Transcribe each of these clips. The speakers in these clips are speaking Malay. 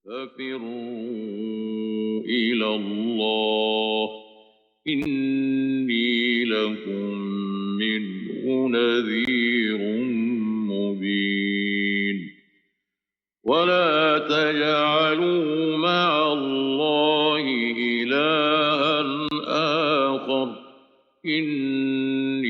ففروا إلى الله إني لكم منه نذير مبين ولا تجعلوا مع الله إلها آخر إني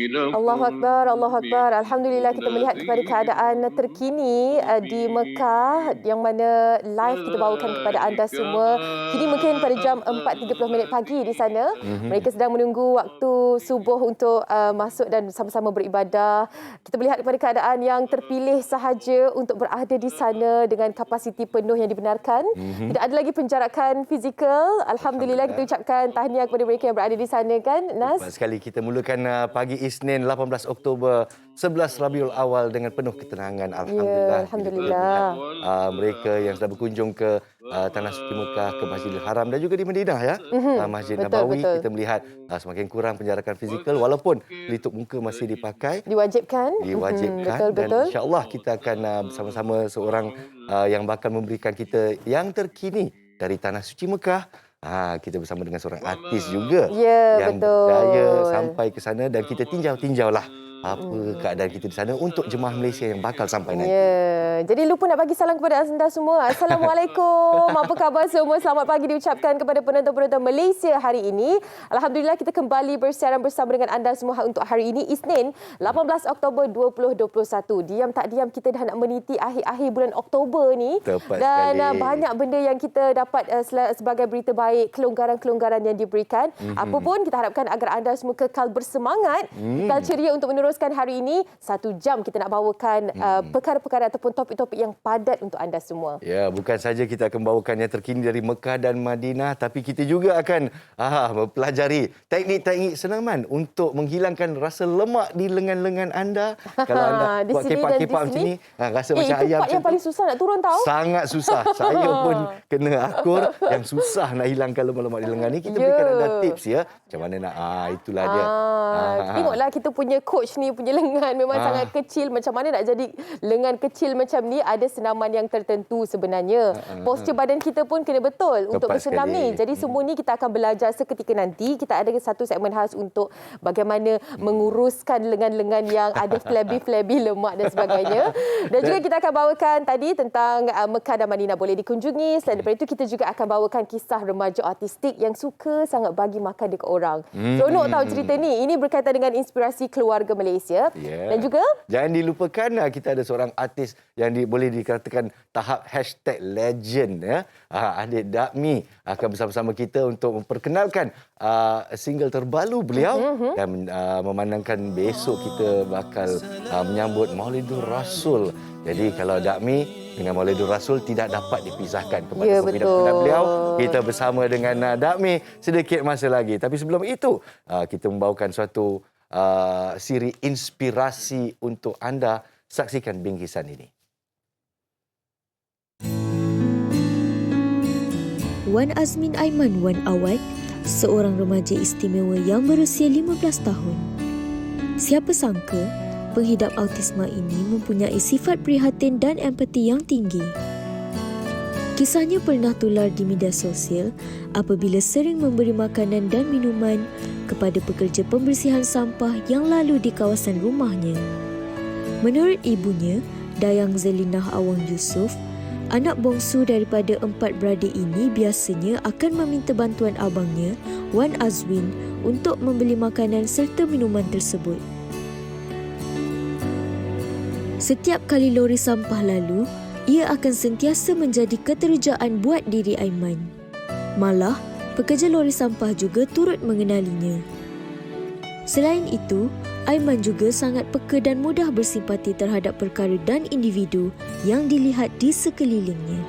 Allahu لكم Akbar, Allahu Akbar. Alhamdulillah kita melihat kepada نذير keadaan terkini di Mekah yang mana live kita bawakan kepada anda semua. Kini mungkin pada jam 4.30 pagi di sana. Mereka sedang menunggu waktu subuh untuk masuk dan sama-sama beribadah. Kita melihat kepada keadaan yang terpilih sahaja untuk berada di sana dengan kapasiti penuh yang dibenarkan. Tidak ada lagi penjarakan fizikal. Alhamdulillah kita ucapkan tahniah kepada mereka yang berada di sana kan, Nas? Tepat sekali kita mulakan pagi Isnin 18 Oktober 11 Rabiul Awal dengan penuh ketenangan. Alhamdulillah. Ya, Alhamdulillah. Mereka yang sudah berkunjung ke Tanah Suci Mekah, ke Masjidil Haram dan juga di Madinah ya. Masjid Betul, Nabawi betul. kita melihat semakin kurang penjarakan fizikal walaupun pelitup muka masih dipakai. Diwajibkan. Diwajibkan dan Betul. insya-Allah kita akan bersama-sama seorang yang bakal memberikan kita yang terkini dari Tanah Suci Mekah. Kita bersama dengan seorang artis juga Ya, yang betul. berjaya sampai ke sana dan kita tinjau-tinjaulah apa keadaan kita di sana untuk jemaah Malaysia yang bakal sampai nanti. Ya, jadi lupa nak bagi salam kepada anda semua. Assalamualaikum. Apa khabar semua? Selamat pagi diucapkan kepada penonton-penonton Malaysia hari ini. Alhamdulillah kita kembali bersiaran bersama dengan anda semua untuk hari ini Isnin 18 Oktober 2021. Diam tak diam kita dah nak meniti akhir-akhir bulan Oktober ni. Tepat dan sekali. banyak benda yang kita dapat sebagai berita baik, kelonggaran-kelonggaran yang diberikan. Apapun kita harapkan agar anda semua kekal bersemangat, kekal ceria untuk meneruskan hari ini. 1 jam kita nak bawakan perkara-perkara ataupun topik-topik yang padat untuk anda semua. Ya, bukan saja kita akan bawakan yang terkini dari Mekah dan Madinah, tapi kita juga akan mempelajari teknik-teknik senaman untuk menghilangkan rasa lemak di lengan-lengan anda. Kalau anda Di buat sini dan kepak-kepak di macam sini. ni, rasa macam Itu ayam part macam yang paling tu. susah nak turun tahu. Sangat susah. Saya pun kena akur yang susah nak hilangkan lemak-lemak di lengan ni. Kita berikan anda tips ya. Macam mana nak, itulah dia. Tengoklah kita punya coach ni punya lengan memang sangat kecil. Macam mana nak jadi lengan kecil macam ni? Ada senaman yang tertentu sebenarnya. Postur badan kita pun kena betul untuk Tepat bersenam sekali. ni. Jadi semua ni kita akan belajar seketika nanti. Kita ada satu segmen khas untuk bagaimana menguruskan lengan-lengan yang ada flabby-flabby lemak dan sebagainya. Dan juga kita akan bawakan tadi tentang Mekah dan Madinah boleh dikunjungi. Selain daripada itu kita juga akan bawakan kisah remaja autistik yang suka sangat bagi makan dekat orang. Seronok tahu cerita ni. Ini berkaitan dengan inspirasi keluarga Malaysia. Ya. Dan juga jangan dilupakan kita ada seorang artis yang boleh dikatakan tahap #legend ya. Adik Dakmi akan bersama-sama kita untuk memperkenalkan single terbaru beliau dan memandangkan besok kita bakal menyambut Maulidur Rasul. Jadi kalau Dakmi dengan Maulidur Rasul tidak dapat dipisahkan kepada Ya, peminat-peminat betul. beliau. Kita bersama dengan Dakmi sedikit masa lagi. Tapi sebelum itu kita membawakan suatu siri inspirasi untuk anda. Saksikan bingkisan ini. Wan Azmin Aiman Wan Awad, seorang remaja istimewa yang berusia 15 tahun. Siapa sangka, pengidap autisma ini mempunyai sifat prihatin dan empati yang tinggi. Kisahnya pernah tular di media sosial apabila sering memberi makanan dan minuman kepada pekerja pembersihan sampah yang lalu di kawasan rumahnya. Menurut ibunya, Dayang Zelinah Awang Yusof, anak bongsu daripada 4 beradik ini biasanya akan meminta bantuan abangnya, Wan Azwin, untuk membeli makanan serta minuman tersebut. Setiap kali lori sampah lalu, ia akan sentiasa menjadi keterujaan buat diri Aiman. Malah, pekerja lori sampah juga turut mengenalinya. Selain itu, Aiman juga sangat peka dan mudah bersimpati terhadap perkara dan individu yang dilihat di sekelilingnya.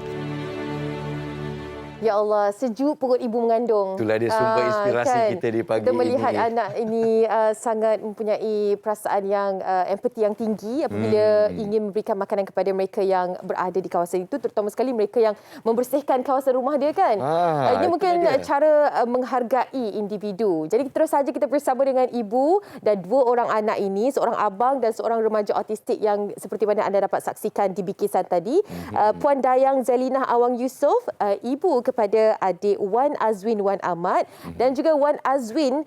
Ya Allah, sejuk perut ibu mengandung. Itulah dia sumber inspirasi kita di pagi kita melihat ini. anak ini sangat mempunyai perasaan yang empati yang tinggi apabila ingin memberikan makanan kepada mereka yang berada di kawasan itu, terutama sekali mereka yang membersihkan kawasan rumah dia kan. Ini mungkin cara menghargai individu. Jadi terus saja kita bersama dengan ibu dan 2 orang anak ini, seorang abang dan seorang remaja autistik yang seperti mana anda dapat saksikan di bikisan tadi. Puan Dayang Zalinah Awang Yusof, ibu kepada adik Wan Azwin Wan Ahmad dan juga Wan Azwin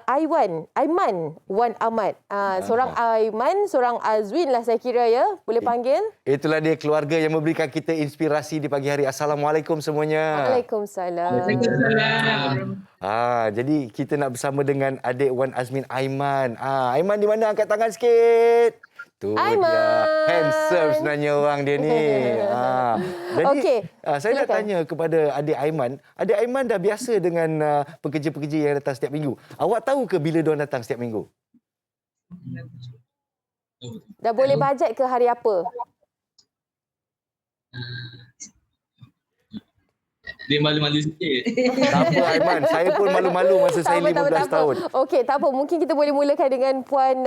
Aiman Wan Ahmad. Seorang Aiman, seorang Azwin lah saya kira ya. Boleh panggil? Itulah dia keluarga yang memberikan kita inspirasi di pagi hari. Assalamualaikum semuanya. Waalaikumsalam. Jadi kita nak bersama dengan adik Wan Azmin Aiman. Aiman di mana? Angkat tangan sikit. Tu Aiman. dia. Handsome sebenarnya orang dia ni. Jadi Okey, saya nak tanya kepada adik Aiman. Adik Aiman dah biasa dengan pekerja-pekerja yang datang setiap minggu. Awak tahu ke bila diorang datang setiap minggu? Dah boleh bajet ke hari apa? Dia malu-malu sikit. Tak apa Aiman, saya pun malu-malu masa saya 15 tahun. Okey, tak apa. Mungkin kita boleh mulakan dengan Puan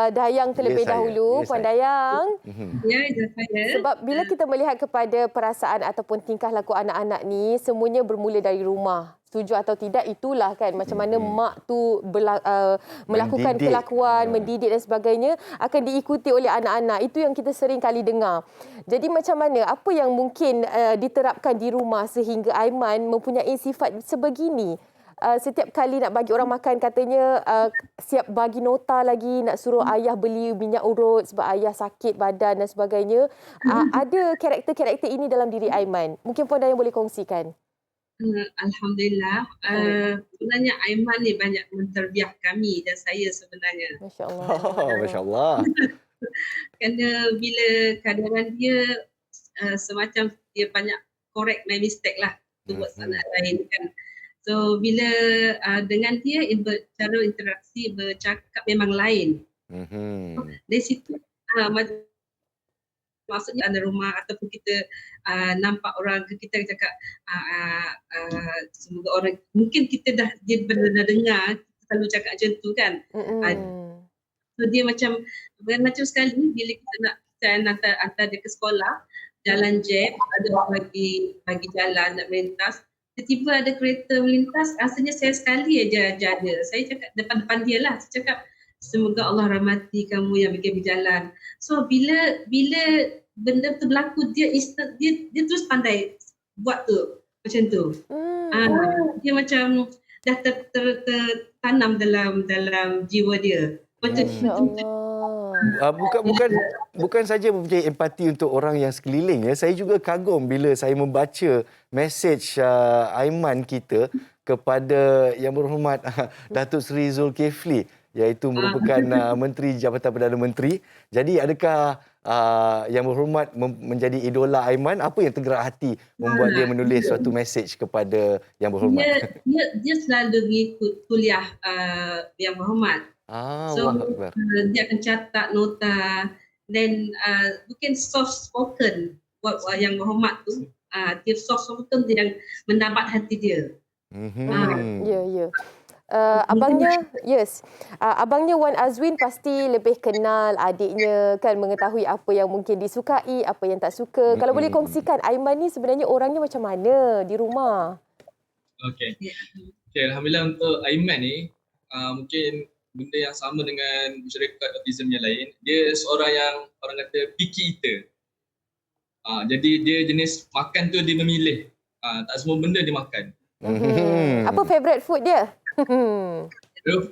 Dayang terlebih dahulu. Puan Dayang. Ya, saya. Sebab bila kita melihat kepada perasaan ataupun tingkah laku anak-anak ni, semuanya bermula dari rumah. Setuju atau tidak, itulah kan macam mana mak tu melakukan Mendidik. kelakuan, mendidik dan sebagainya akan diikuti oleh anak-anak. Itu yang kita sering kali dengar. Jadi macam mana, apa yang mungkin diterapkan di rumah sehingga Aiman mempunyai sifat sebegini? Setiap kali nak bagi orang makan katanya siap bagi nota lagi, nak suruh ayah beli minyak urut sebab ayah sakit badan dan sebagainya. Ada karakter-karakter ini dalam diri Aiman. Mungkin Puan Dayang boleh kongsikan. Alhamdulillah. Sebenarnya Aiman ni banyak menterbiah kami dan saya sebenarnya. Masya Allah. Masya Allah. Kerana bila kadang dia semacam dia banyak correct my mistake lah tu buat anak lain kan. So bila dengan dia cara interaksi bercakap memang lain. Dari situ maksudnya dalam rumah ataupun kita nampak orang, kita cakap semoga orang, mungkin dia pernah dengar kita selalu cakap macam tu kan. So dia macam sekali bila kita nak hantar dia ke sekolah, jalan jam, ada orang bagi jalan nak melintas, tiba-tiba ada kereta melintas, rasanya saya sekali aja jaga. Saya cakap depan-depan dia lah, saya cakap semoga Allah rahmati kamu yang bagi berjalan. So bila benda tu berlaku, dia terus pandai buat tu macam tu. Dia macam dah tertanam dalam jiwa dia. Betul. Bukan saja mempunyai empati untuk orang yang sekeliling ya. Saya juga kagum bila saya membaca mesej Aiman kita kepada Yang Berhormat Datuk Seri Zulkifli, iaitu merupakan Menteri Jabatan Perdana Menteri. Jadi adakah Yang Berhormat menjadi idola Aiman? Apa yang tergerak hati membuat dia menulis suatu mesej kepada Yang Berhormat? Dia selalu mengikut kuliah Yang Berhormat. So dia akan catat nota dan mungkin soft spoken buat Yang Berhormat tu. Dia soft spoken yang mendapat hati dia. Ya. Abangnya Wan Azwin pasti lebih kenal adiknya kan, mengetahui apa yang mungkin disukai, apa yang tak suka. Kalau boleh kongsikan, Aiman ni sebenarnya orangnya macam mana di rumah? Okey, alhamdulillah untuk Aiman ni mungkin benda yang sama dengan masyarakat autism yang lain. Dia seorang yang orang kata picky eater. Jadi dia jenis makan tu dia memilih. Tak semua benda dia makan. Apa favourite food dia?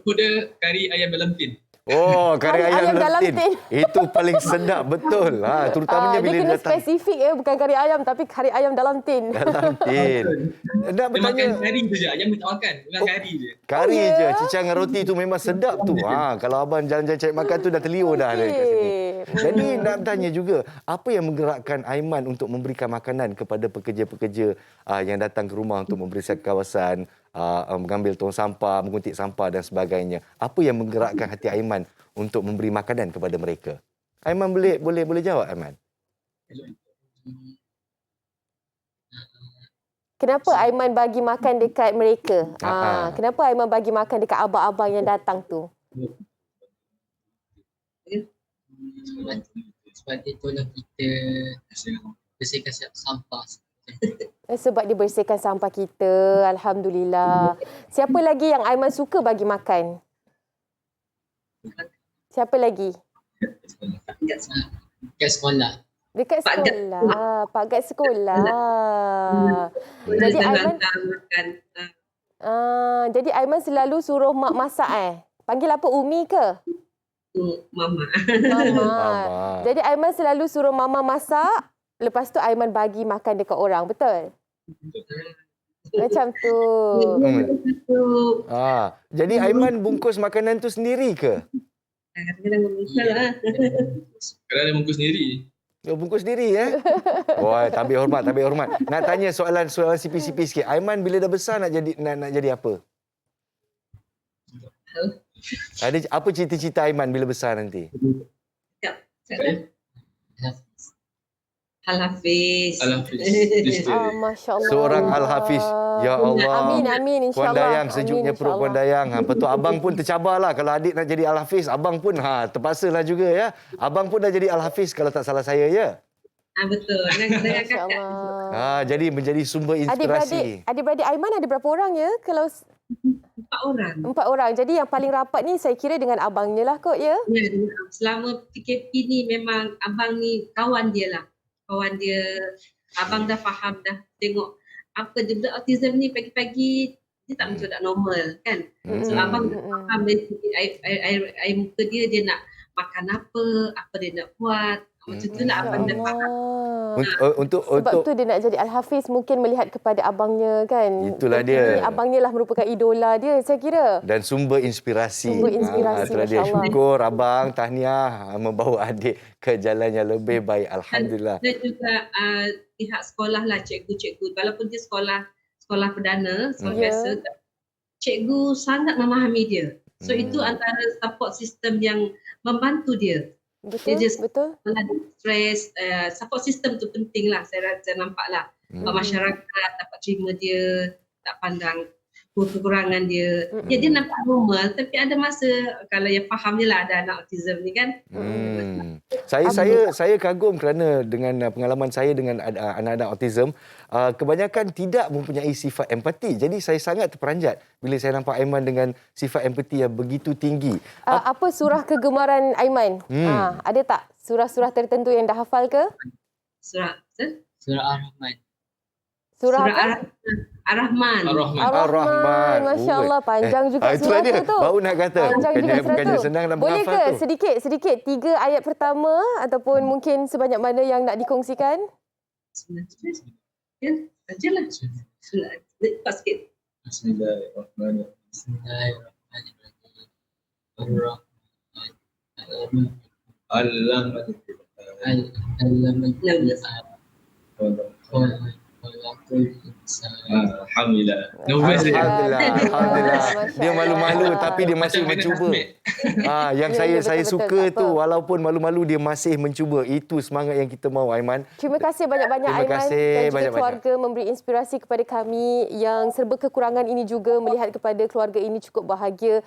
Food dia kari ayam dalam tin. Oh, kari ayam dalam tin. Itu paling sedap, betul. Terutamanya bila dia kena datang. spesifik ya, bukan kari ayam tapi kari ayam dalam tin. Dalam tin. Nak Dia bertanya. makan kari tu je, ayam tak makan. Bukan kari je. Kari je, cicang dengan roti tu memang sedap tu. Kalau abang jalan-jalan cari makan tu dah terliur dah dekat sini. Jadi nak bertanya juga, apa yang menggerakkan Aiman untuk memberikan makanan kepada pekerja-pekerja yang datang ke rumah untuk membersihkan kawasan, mengambil tong sampah, menguntit sampah dan sebagainya. Apa yang menggerakkan hati Aiman untuk memberi makanan kepada mereka? Aiman boleh jawab, Aiman? Kenapa Aiman bagi makan dekat mereka? Kenapa Aiman bagi makan dekat abang-abang yang datang tu? Sebab dia tolong kita bersihkan sampah. Sebab dia bersihkan sampah kita. Alhamdulillah. Siapa lagi yang Aiman suka bagi makan? Siapa lagi? Dekat sekolah. Dekat Pak Gad. sekolah. Pak Gad sekolah. Jadi Dia Aiman hantar makan. jadi Aiman selalu suruh mak masak Panggil apa, Umi ke? Mama. Mama. Jadi Aiman selalu suruh mama masak, lepas tu Aiman bagi makan dekat orang, betul? Macam tu. Jadi Aiman bungkus makanan tu sendiri ke? Kadang-kadang bukan lah. Kadang dia bungkus sendiri. Oh, bungkus sendiri Wah, tabik hormat. Nak tanya soalan sipi-sipi sikit. Aiman bila dah besar nak jadi apa? Ada apa cita-cita Aiman bila besar nanti? Al-Hafiz. Masya Allah. Seorang Al-Hafiz. Ya Allah. Amin, Puan insyaAllah. Dayang, sejuknya perut Puan Dayang. Betul, abang pun tercabarlah kalau adik nak jadi Al-Hafiz. Abang pun terpaksalah juga ya. Abang pun dah jadi Al-Hafiz kalau tak salah saya ya. Betul. Dengan Masya kakak. Allah. Jadi menjadi sumber inspirasi. Adik-beradik Aiman ada berapa orang ya? Kalau 4 orang. 4 orang. Jadi yang paling rapat ni saya kira dengan abangnya lah kot ya? Ya, selama PKP ni memang abang ni kawan dia lah. Kawan dia. Abang dah faham dah. Tengok apa dia budak autism ni pagi-pagi dia tak macam tak normal kan. So abang dah faham dari air muka dia nak makan apa dia nak buat. Macam tu lah abang dah faham. Sebab tu dia nak jadi Al-Hafiz, mungkin melihat kepada abangnya kan. Itulah dia. Abangnya lah merupakan idola dia saya kira. Dan sumber inspirasi. Itulah dia. Masya Allah. Syukur abang, tahniah membawa adik ke jalan yang lebih baik. Alhamdulillah. Dan juga pihak sekolah lah, cikgu-cikgu. Walaupun dia sekolah perdana, sekolah biasa, cikgu sangat memahami dia. So itu antara support system yang membantu dia. Betul, Dia just betul. ada stres, support system tu penting lah, saya nampak lah. Sebab masyarakat dapat terima dia, tak pandang kekurangan dia. Dia nampak normal, tapi ada masa kalau yang faham je lah ada anak autism ni kan. Saya kagum kerana dengan pengalaman saya dengan anak-anak autism, kebanyakan tidak mempunyai sifat empati. Jadi saya sangat terperanjat bila saya nampak Aiman dengan sifat empati yang begitu tinggi. Apa surah kegemaran Aiman? Ada tak surah-surah tertentu yang dah hafal ke? Surah Ar-Rahman. Surah apa? Ar-Rahman. Ar-Rahman. Masya Allah, panjang juga itulah surah dia. tu. Baru nak kata. Panjang juga surah Bukannya tu. senang nak Boleh menghafal ke tu. sedikit 3 ayat pertama ataupun mungkin sebanyak mana yang nak dikongsikan? Ya, sajalah. Lepas sikit. Bismillahirrahmanirrahim. Ar-Rahman. Alhamdulillah. Alhamdulillah. Dia malu-malu Masya tapi dia masih Macam mencuba. Yang Ya, saya betul, suka tak tu apa. walaupun malu-malu dia masih mencuba. Itu semangat yang kita mahu Aiman. Terima kasih banyak-banyak Terima Aiman kasih dan juga banyak-banyak. keluarga memberi inspirasi kepada kami yang serba kekurangan ini juga melihat kepada keluarga ini cukup bahagia.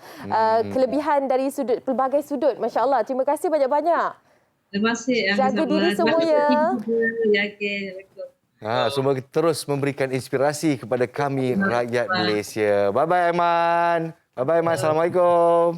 Kelebihan dari pelbagai sudut. Masya Allah. Terima kasih banyak-banyak. Terima kasih. Jaga diri semua ya. Semua terus memberikan inspirasi kepada kami rakyat Malaysia. Bye-bye Aiman. Bye-bye Aiman. Assalamualaikum.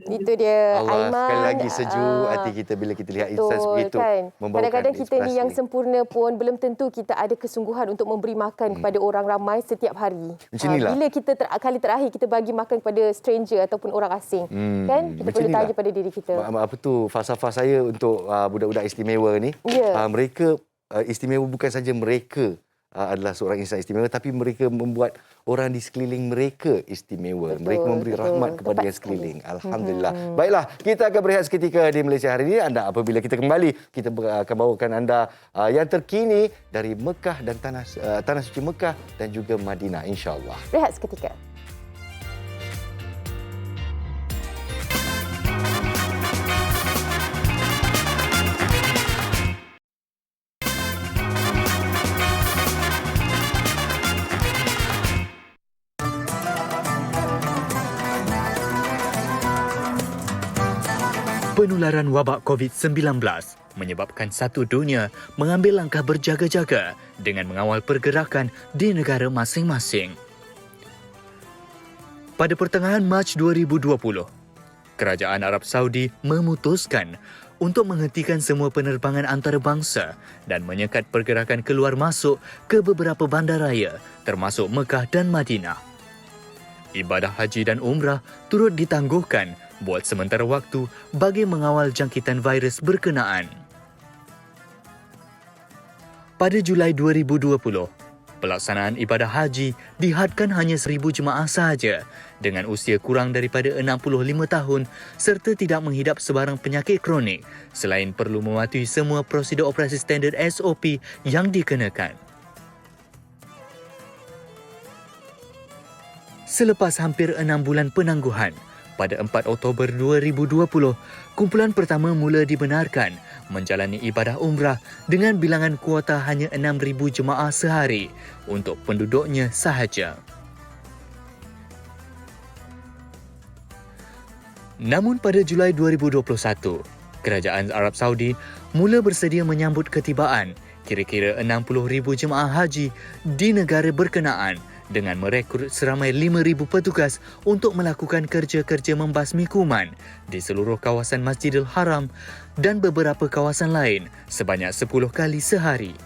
Itu dia Allah, Aiman. sekali lagi sejuk hati kita bila kita lihat insan sebegitu. Kan? Membawakan Kadang-kadang kita ni yang inspirasi. sempurna pun belum tentu kita ada kesungguhan untuk memberi makan kepada orang ramai setiap hari. Macam inilah. Bila kita kali terakhir kita bagi makan kepada stranger ataupun orang asing. Kan? Kita Macam perlu inilah. tanya pada diri kita. Apa tu falsafah saya untuk budak-budak istimewa ni. Ya. Mereka istimewa bukan saja mereka adalah seorang insan istimewa, tapi mereka membuat orang di sekeliling mereka istimewa. Betul, Mereka memberi betul. rahmat kepada Tepat yang sekeliling. Alhamdulillah. Baiklah, kita akan berehat seketika di Malaysia hari ini. Anda apabila kita kembali, kita akan bawakan anda yang terkini dari Mekah dan tanah suci Mekah dan juga Madinah, insya-Allah. Rehat seketika. Penularan wabak COVID-19 menyebabkan satu dunia mengambil langkah berjaga-jaga dengan mengawal pergerakan di negara masing-masing. Pada pertengahan Mac 2020, Kerajaan Arab Saudi memutuskan untuk menghentikan semua penerbangan antarabangsa dan menyekat pergerakan keluar masuk ke beberapa bandaraya termasuk Mekah dan Madinah. Ibadah haji dan umrah turut ditangguhkan buat sementara waktu bagi mengawal jangkitan virus berkenaan. Pada Julai 2020, pelaksanaan ibadah haji dihadkan hanya 1,000 jemaah sahaja dengan usia kurang daripada 65 tahun serta tidak menghidap sebarang penyakit kronik selain perlu mematuhi semua prosedur operasi standard SOP yang dikenakan. Selepas hampir 6 bulan penangguhan, pada 4 Oktober 2020, kumpulan pertama mula dibenarkan menjalani ibadah umrah dengan bilangan kuota hanya 6,000 jemaah sehari untuk penduduknya sahaja. Namun pada Julai 2021, Kerajaan Arab Saudi mula bersedia menyambut ketibaan kira-kira 60,000 jemaah haji di negara berkenaan dengan merekrut seramai 5,000 petugas untuk melakukan kerja-kerja membasmi kuman di seluruh kawasan Masjidil Haram dan beberapa kawasan lain sebanyak 10 kali sehari.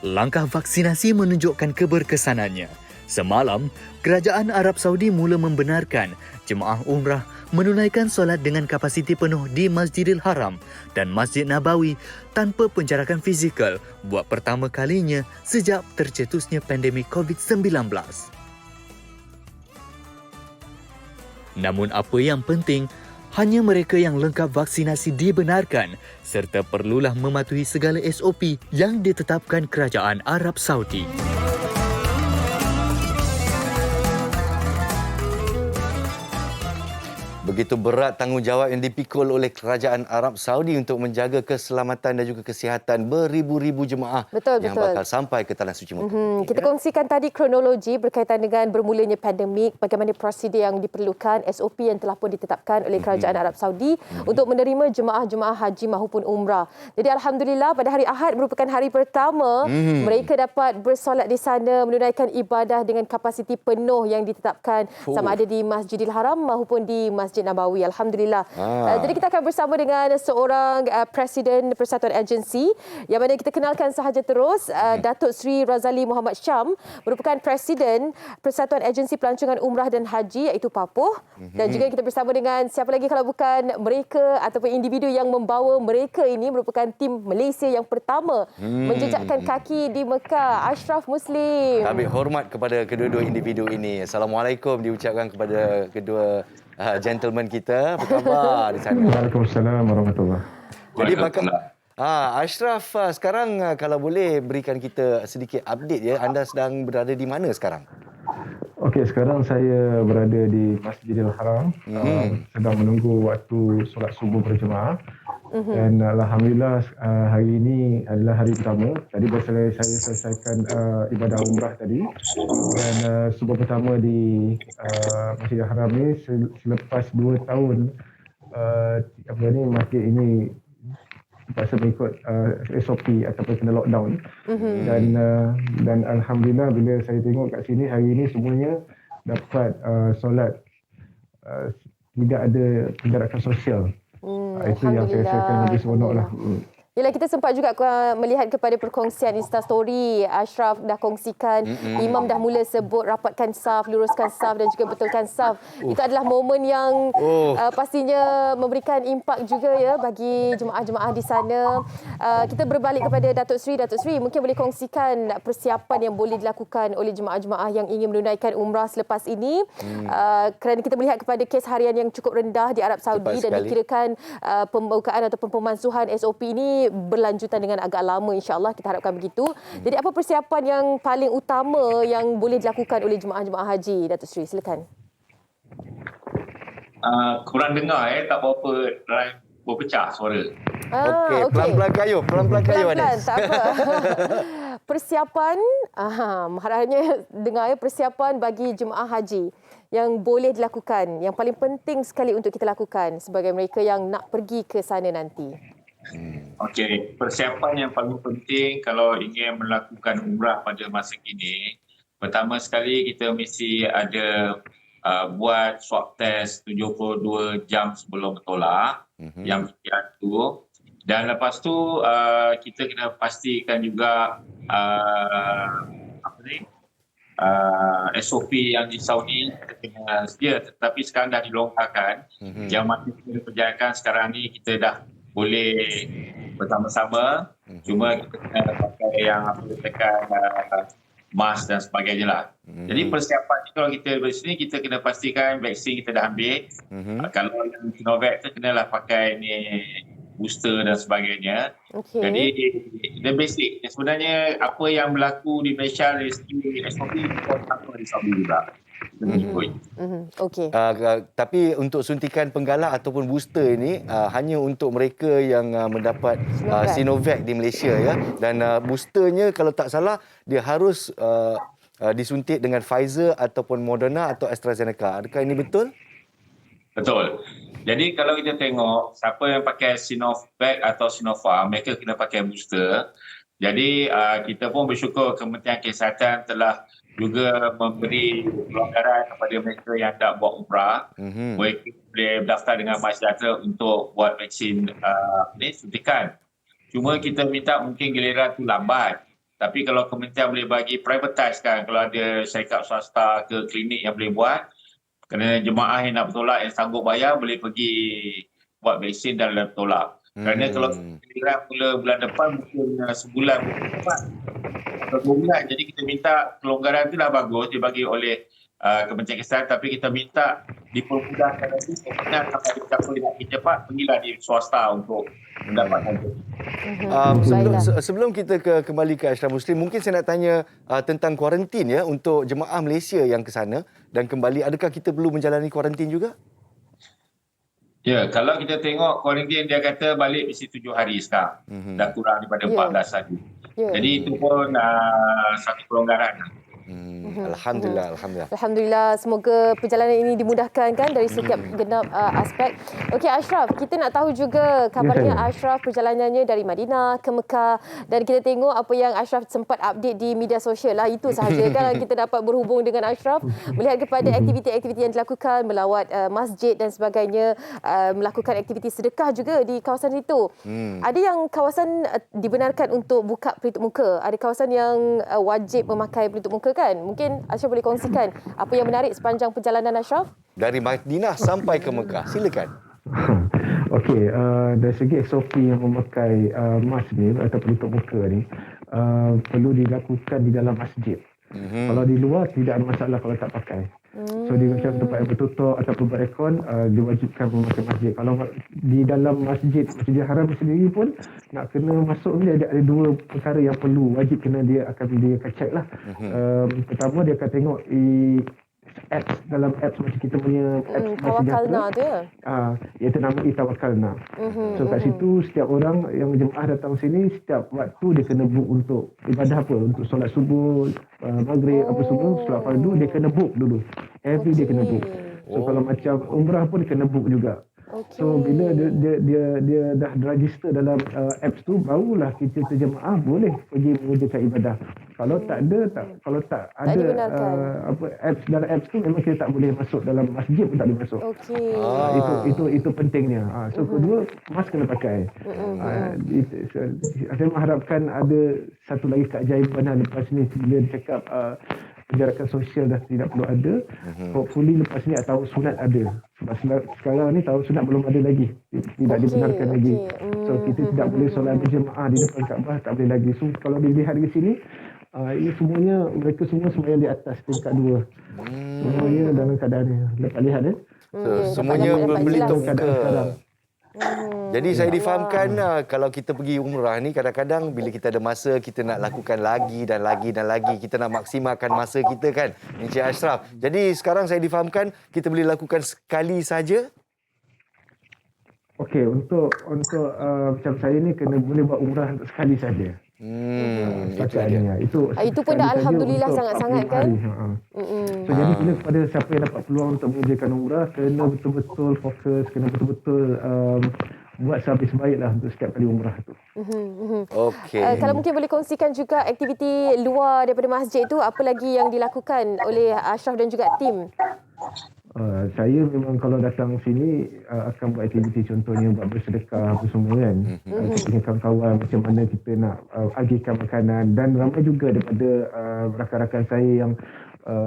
Langkah vaksinasi menunjukkan keberkesanannya. Semalam, Kerajaan Arab Saudi mula membenarkan jemaah umrah menunaikan solat dengan kapasiti penuh di Masjidil Haram dan Masjid Nabawi tanpa penjarakan fizikal buat pertama kalinya sejak tercetusnya pandemik COVID-19. Namun apa yang penting, hanya mereka yang lengkap vaksinasi dibenarkan serta perlulah mematuhi segala SOP yang ditetapkan Kerajaan Arab Saudi. Begitu berat tanggungjawab yang dipikul oleh Kerajaan Arab Saudi untuk menjaga keselamatan dan juga kesihatan beribu-ribu jemaah yang bakal sampai ke Tanah Suci Mekah. Kita kongsikan tadi kronologi berkaitan dengan bermulanya pandemik, bagaimana prosedur yang diperlukan, SOP yang telah pun ditetapkan oleh Kerajaan Arab Saudi untuk menerima jemaah-jemaah haji maupun umrah. Jadi Alhamdulillah pada hari Ahad merupakan hari pertama mereka dapat bersolat di sana, menunaikan ibadah dengan kapasiti penuh yang ditetapkan sama ada di Masjidil Haram maupun di Masjid Nabawi. Alhamdulillah. Jadi kita akan bersama dengan seorang Presiden Persatuan Agensi yang mana kita kenalkan sahaja terus, Datuk Seri Razali Muhammad Syam merupakan Presiden Persatuan Agensi Pelancongan Umrah dan Haji iaitu PAPUH. Dan juga kita bersama dengan siapa lagi kalau bukan mereka ataupun individu yang membawa mereka ini merupakan tim Malaysia yang pertama menjejakkan kaki di Mekah, Ashraf Muslim. Kami hormat kepada kedua-dua individu ini. Assalamualaikum diucapkan kepada kedua gentleman kita. Apa khabar di sana? Waalaikumsalam warahmatullahi. Jadi Ashraf, sekarang kalau boleh berikan kita sedikit update ya. Anda sedang berada di mana sekarang? Okey, sekarang saya berada di Masjidil Haram. Sedang menunggu waktu solat subuh berjemaah. Dan alhamdulillah hari ini adalah hari pertama. Tadi baru saya selesaikan ibadah umrah tadi. Dan subuh pertama di Masjidil Haram ni selepas 2 tahun masjid ini terpaksa mengikut SOP ataupun kena lockdown. Dan alhamdulillah bila saya tengok kat sini hari ini semuanya dapat solat tidak ada penjarakan sosial. Itu yang saya rasakan lebih seronok lah. Yelah, kita sempat juga melihat kepada perkongsian Instastory. Ashraf dah kongsikan, Imam dah mula sebut rapatkan saf, luruskan saf dan juga betulkan saf. Itu adalah momen yang pastinya memberikan impak juga ya bagi jemaah-jemaah di sana. Kita berbalik kepada Datuk Seri. Datuk Seri, mungkin boleh kongsikan persiapan yang boleh dilakukan oleh jemaah-jemaah yang ingin menunaikan umrah selepas ini. Kerana kita melihat kepada kes harian yang cukup rendah di Arab Saudi dan dikirakan pembukaan ataupun pemansuhan SOP ini berlanjutan dengan agak lama, insya-Allah kita harapkan begitu. Jadi apa persiapan yang paling utama yang boleh dilakukan oleh jemaah-jemaah haji, Datuk Seri? Silakan. Kurang dengar tak berapa berpecah suara. Okey, pelan-pelan kayu, Pelan-pelan, tak apa. persiapan, harapnya dengar persiapan bagi jemaah haji yang boleh dilakukan, yang paling penting sekali untuk kita lakukan sebagai mereka yang nak pergi ke sana nanti. Okey, persiapan yang paling penting kalau ingin melakukan umrah pada masa kini, pertama sekali kita mesti ada buat swab test 72 jam sebelum bertolak, yang PCR tu. Dan lepas tu kita kena pastikan juga SOP yang di Saudi kita kena sedia, tetapi sekarang dah dilonggarkan. Yang mana kita perjalanan sekarang ni kita dah boleh bersama-sama, cuma kita kena pakai yang tekan mask dan sebagainya lah. Jadi persiapan ni kalau kita dari sini kita kena pastikan vaksin kita dah ambil. Kalau yang Sinovac tu kenalah pakai ni booster dan sebagainya. Jadi the basic sebenarnya apa yang berlaku di Malaysia dari segi SOP sama di Saudi juga. Okey. Tapi untuk suntikan penggalak ataupun booster ini hanya untuk mereka yang mendapat Sinovac di Malaysia ya. Dan boosternya kalau tak salah dia harus disuntik dengan Pfizer ataupun Moderna atau AstraZeneca. Adakah ini betul? Betul. Jadi kalau kita tengok siapa yang pakai Sinovac atau Sinopharm, mereka kena pakai booster. Jadi kita pun bersyukur Kementerian Kesihatan telah juga memberi pelonggaran kepada mereka yang tak buat umrah. Mereka boleh berdaftar dengan MySejahtera untuk buat vaksin suntikan. Cuma kita minta mungkin giliran tu lambat. Tapi kalau kementerian boleh bagi privatize kan, kalau ada syarikat swasta ke klinik yang boleh buat, kerana jemaah yang nak bertolak yang sanggup bayar boleh pergi buat vaksin dan bertolak. Kerana kalau kira mula bulan depan mungkin sebulan cepat atau 2 bulan. Jadi kita minta kelonggaran itu dah bagus dibagi oleh Kementerian Kesihatan, tapi kita minta dipermudahkan lagi kemungkinan sampai kita boleh nak pergi cepat, pergilah di swasta untuk mendapatkan itu. Sebelum kita kembali ke Ashraf Muslim, mungkin saya nak tanya tentang kuarantin ya untuk jemaah Malaysia yang ke sana dan kembali. Adakah kita perlu menjalani kuarantin juga? Ya, kalau kita tengok kuarantin dia kata balik mesti 7 hari sekarang. Dah kurang daripada 14 hari. Jadi itu pun satu pelonggaran. Alhamdulillah, alhamdulillah. Alhamdulillah, semoga perjalanan ini dimudahkan kan dari setiap genap aspek. Okey Ashraf, kita nak tahu juga kabarnya Ashraf perjalanannya dari Madinah ke Mekah, dan kita tengok apa yang Ashraf sempat update di media sosial lah. Itu sahaja kan kita dapat berhubung dengan Ashraf, melihat kepada aktiviti-aktiviti yang dilakukan, melawat masjid dan sebagainya, melakukan aktiviti sedekah juga di kawasan itu. Ada yang kawasan dibenarkan untuk buka pelitup muka, ada kawasan yang wajib memakai pelitup muka kan? Mungkin Ashraf boleh kongsikan apa yang menarik sepanjang perjalanan Ashraf? Dari Madinah sampai ke Mekah. Silakan. Okey, dari segi SOP yang memakai mask ni atau pelitup muka ni perlu dilakukan di dalam masjid. Kalau di luar tidak ada masalah kalau tak pakai. So di macam tempat yang bertutup ataupun beraircon diwajibkan memakai masjid. Kalau di dalam Masjidil Haram sendiri pun nak kena masuk ni ada 2 perkara yang perlu wajib kena dia akan check lah. Pertama dia akan tengok apps, dalam apps macam kita punya apps Tawakkalna tu ya. Iaitu nama Tawakkalna. So kat situ setiap orang yang jemaah datang sini setiap waktu dia kena book untuk ibadah apa, untuk solat subuh, maghrib apa semua, solat fardu dia kena book dulu. Every day kena book. So kalau macam umrah pun dia kena book juga. So bila dia dah register dalam apps tu, barulah kita jemaah boleh pergi mengerjakan ibadah. Kalau tak ada apps dalam apps tu, memang kita tak boleh masuk dalam masjid pun tak boleh masuk. Itu pentingnya. So kedua, mask kena pakai. Saya mengharapkan ada satu lagi keajaiban lepas ni bila dia cakap penjarakan sosial dah tidak perlu ada. Hopefully lepas ni tahun sunat ada. Sebab sekarang ni tahun sunat belum ada lagi. Tidak dibenarkan lagi. So kita tidak boleh solat berjemaah di depan Kaabah, tak boleh lagi. So kalau dilihat di sini, ini semuanya, mereka semua sembahyang di atas tingkat 2. Semuanya dalam keadaan ni. Dapat lihat semuanya berpelitup muka. Jadi saya difahamkan kalau kita pergi umrah ni kadang-kadang bila kita ada masa kita nak lakukan lagi dan lagi dan lagi, kita nak maksimalkan masa kita kan, Encik Ashraf. Jadi sekarang saya difahamkan kita boleh lakukan sekali saja. Okey, untuk macam saya ni kena boleh buat umrah untuk sekali saja. Itu dia. Adanya. Itu pun dah sekali saja alhamdulillah untuk sangat-sangat 45 kan. hari. So, jadi kepada siapa yang dapat peluang untuk mengerjakan umrah, kena betul-betul fokus, kena betul-betul buat sehabis baiklah untuk setiap kali umrah tu. Okey. Kalau mungkin boleh kongsikan juga aktiviti luar daripada masjid itu, apa lagi yang dilakukan oleh Ashraf dan juga tim? Saya memang kalau datang sini akan buat aktiviti, contohnya buat bersedekah apa semua kan. Dengan kawan-kawan macam mana kita nak agihkan makanan, dan ramai juga daripada rakan-rakan saya yang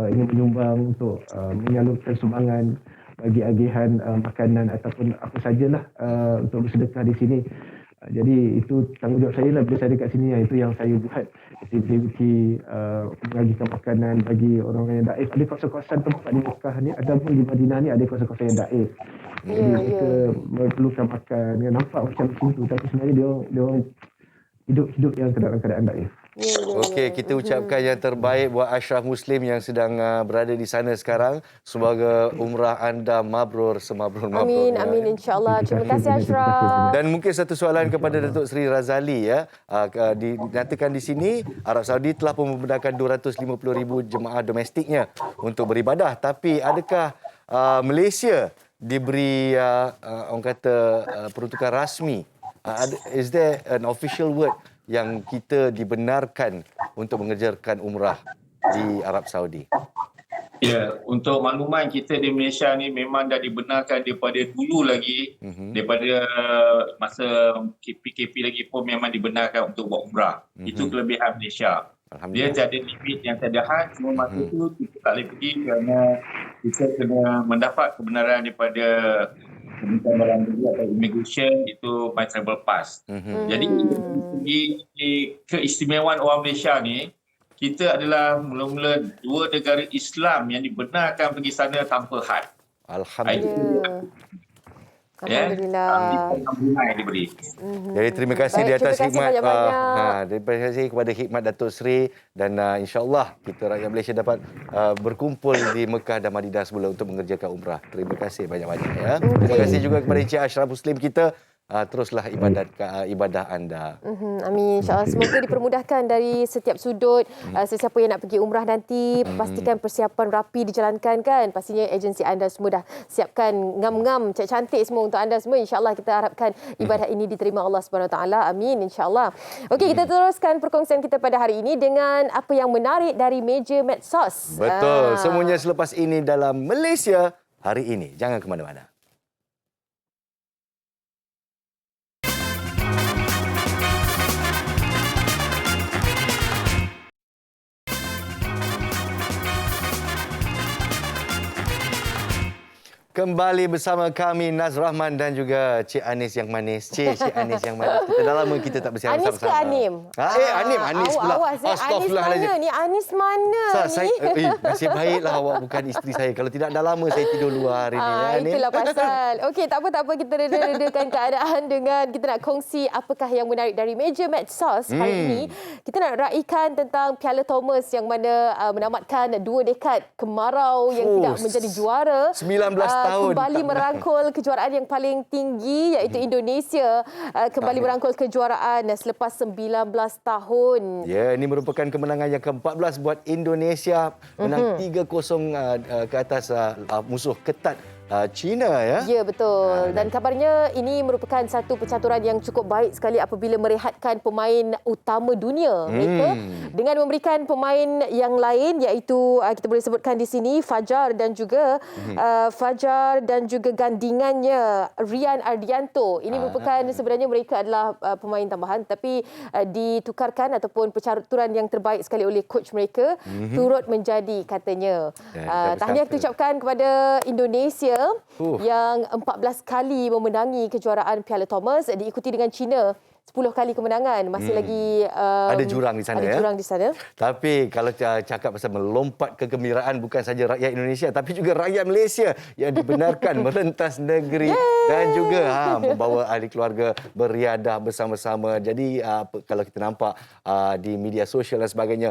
ingin menyumbang untuk menyalurkan sumbangan bagi agihan makanan ataupun apa sajalah untuk bersedekah di sini. Jadi itu tanggungjawab saya lah bila saya dekat sini. Itu yang saya buat, aktiviti mengagikan makanan bagi orang yang daif. Ada kawasan-kawasan tempat di Mekah ni ataupun di Madinah ni ada kawasan-kawasan yang daif. Jadi mereka memerlukan makan. Nampak macam macam tapi sebenarnya dia orang hidup yang dalam keadaan daif. Okey, kita ucapkan yang terbaik buat Ashraf Muslim yang sedang berada di sana sekarang. Semoga umrah anda mabrur, semabrur-mabrurnya. Amin, insya-Allah. Terima kasih Ashraf. Dan mungkin satu soalan kepada Datuk Seri Razali ya. Dinyatakan di sini Arab Saudi telah pun membenarkan 250,000 jemaah domestiknya untuk beribadah. Tapi adakah Malaysia diberi orang kata peruntukan rasmi? Is there an official word yang kita dibenarkan untuk mengerjakan umrah di Arab Saudi? Ya, untuk makluman kita di Malaysia ni memang dah dibenarkan daripada dulu lagi, daripada masa PKP lagi pun memang dibenarkan untuk buat umrah. Itu kelebihan Malaysia. Dia tiada limit yang tiada had, cuma masa tu kita tak boleh pergi kerana kita kena mendapat kebenaran daripada Kementerian Barang Negeri atau Immigration, itu My Travel Pass. Jadi dari keistimewaan orang Malaysia ni, kita adalah mula-mula dua negara Islam yang dibenarkan pergi sana tanpa had. Alhamdulillah. Alhamdulillah. Diberi. Jadi terima kasih di atas terima kasih khidmat. banyak-banyak. Terima kasih kepada khidmat Datuk Seri, dan insya-Allah kita rakyat Malaysia dapat berkumpul di Mekah dan Madinah semula untuk mengerjakan umrah. Terima kasih banyak-banyak ya. Terima kasih juga kepada Encik Ashraf Muslim kita. Teruslah ibadah anda. Amin, insya-Allah. Semoga dipermudahkan dari setiap sudut. Sesiapa yang nak pergi umrah nanti, pastikan persiapan rapi dijalankan kan. Pastinya agensi anda semua dah siapkan ngam-ngam cantik semua untuk anda semua. Insya-Allah kita harapkan ibadah ini diterima Allah Subhanahu Wa Taala. Amin, insya-Allah. Okey, kita teruskan perkongsian kita pada hari ini dengan apa yang menarik dari meja medsos. Betul. Semuanya selepas ini dalam Malaysia hari ini. Jangan ke mana-mana. Kembali bersama kami Naz Rahman dan juga Cik Anis yang manis. Cik Anis yang manis. Kita dah lama kita tak bersama Anis sama-sama. ke Anim? Anis pula. Awas, Anis mana ni? Anis mana ni? Nasib baiklah awak bukan isteri saya. Kalau tidak dah lama saya tidur luar hari ni. Itulah pasal. Okey, tak apa. Kita reda-redakan keadaan dengan kita nak kongsi apakah yang menarik dari meja medsos hari ini. Kita nak raikan tentang Piala Thomas yang mana menamatkan 2 dekad kemarau yang tidak menjadi juara. 19 tahun. Kembali merangkul kejuaraan yang paling tinggi iaitu Indonesia kembali merangkul kejuaraan selepas 19 tahun. Ya, ini merupakan kemenangan yang ke-14 buat Indonesia, menang 3-0 ke atas musuh ketat China ya. Ya, betul. Dan kabarnya ini merupakan satu pencaturan yang cukup baik sekali apabila merehatkan pemain utama dunia mereka dengan memberikan pemain yang lain iaitu kita boleh sebutkan di sini Fajar dan juga gandingannya Rian Ardianto. Ini merupakan sebenarnya mereka adalah pemain tambahan tapi ditukarkan ataupun pencaturan yang terbaik sekali oleh coach mereka turut menjadi katanya. Tahniah kita ucapkan kepada Indonesia yang 14 kali memenangi kejuaraan Piala Thomas, diikuti dengan China 10 kali kemenangan. Masih lagi ada jurang di sana ada jurang di sana. Tapi kalau cakap pasal melompat kegembiraan, bukan saja rakyat Indonesia tapi juga rakyat Malaysia yang dibenarkan merentas negeri dan juga membawa ahli keluarga beriadah bersama-sama. Jadi kalau kita nampak di media sosial dan sebagainya,